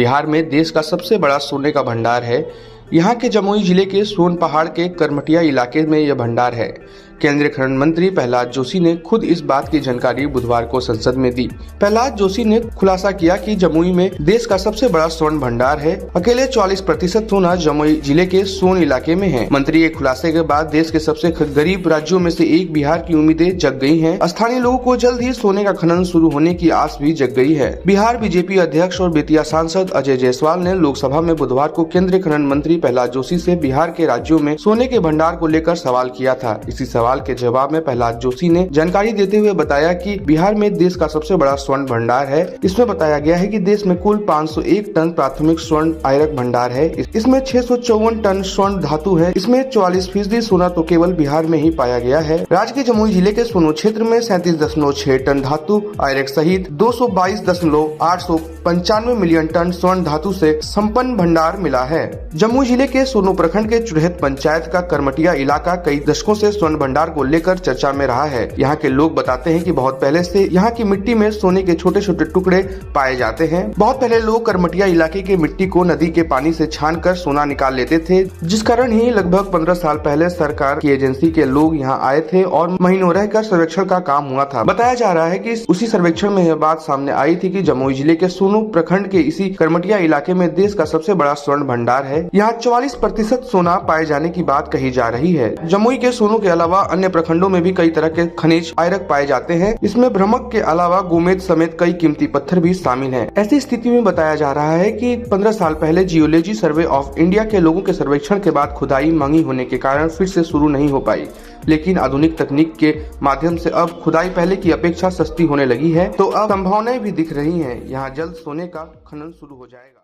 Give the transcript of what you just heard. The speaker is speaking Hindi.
बिहार में देश का सबसे बड़ा सोने का भंडार है। यहाँ के जमुई जिले के सोन पहाड़ के करमटिया इलाके में यह भंडार है। केंद्रीय खनन मंत्री प्रहलाद जोशी ने खुद इस बात की जानकारी बुधवार को संसद में दी। प्रहलाद जोशी ने खुलासा किया कि जमुई में देश का सबसे बड़ा स्वर्ण भंडार है। अकेले 44% सोना जमुई जिले के सोन इलाके में है। मंत्री के खुलासे के बाद देश के सबसे गरीब राज्यों में से एक बिहार की उम्मीदें जग गई हैं। स्थानीय लोगों को जल्द ही सोने का खनन शुरू होने की आस भी जग गई है। बिहार बीजेपी अध्यक्ष और बेतिया सांसद अजय जायसवाल ने लोकसभा में बुधवार को केंद्रीय खनन मंत्री प्रहलाद जोशी से बिहार के राज्यों में सोने के भंडार को लेकर सवाल किया था। इसी सवाल के जवाब में प्रहलाद जोशी ने जानकारी देते हुए बताया कि बिहार में देश का सबसे बड़ा स्वर्ण भंडार है। इसमें बताया गया है कि देश में कुल 501 टन प्राथमिक स्वर्ण आयरक भंडार है। इसमें 654 टन स्वर्ण धातु है। इसमें 44% सोना तो केवल बिहार में ही पाया गया है। राज्य के जमुई जिले के सोनो क्षेत्र में 37.6 टन धातु आयरक सहित 222.895 मिलियन टन स्वर्ण धातु से संपन्न भंडार मिला है। जमुई जिले के सोनो प्रखंड के चुरहत पंचायत का करमटिया इलाका कई दशकों से स्वर्ण भंडार को लेकर चर्चा में रहा है। यहाँ के लोग बताते हैं कि बहुत पहले से यहाँ की मिट्टी में सोने के छोटे छोटे टुकड़े पाए जाते हैं। बहुत पहले लोग करमटिया इलाके की मिट्टी को नदी के पानी से छानकर सोना निकाल लेते थे, जिस कारण ही लगभग 15 साल पहले सरकार की एजेंसी के लोग यहाँ आए थे और महीनों रहकर सर्वेक्षण का काम हुआ था। बताया जा रहा है कि उसी सर्वेक्षण में यह बात सामने आई थी कि जमुई जिले के सोनो प्रखंड के इसी करमटिया इलाके में देश का सबसे बड़ा स्वर्ण भंडार है। यहाँ 44% सोना पाए जाने की बात कही जा रही है। जमुई के सोनो के अलावा अन्य प्रखंडों में भी कई तरह के खनिज आयरक पाए जाते हैं। इसमें भ्रमक के अलावा गोमेद समेत कई कीमती पत्थर भी शामिल हैं। ऐसी स्थिति में बताया जा रहा है कि 15 साल पहले जियोलॉजी सर्वे ऑफ इंडिया के लोगों के सर्वेक्षण के बाद खुदाई महंगी होने के कारण फिर से शुरू नहीं हो पाई, लेकिन आधुनिक तकनीक के माध्यम से अब खुदाई पहले की अपेक्षा सस्ती होने लगी है, तो अब संभावनाएं भी दिख रही हैं। यहाँ जल्द सोने का खनन शुरू हो जाएगा।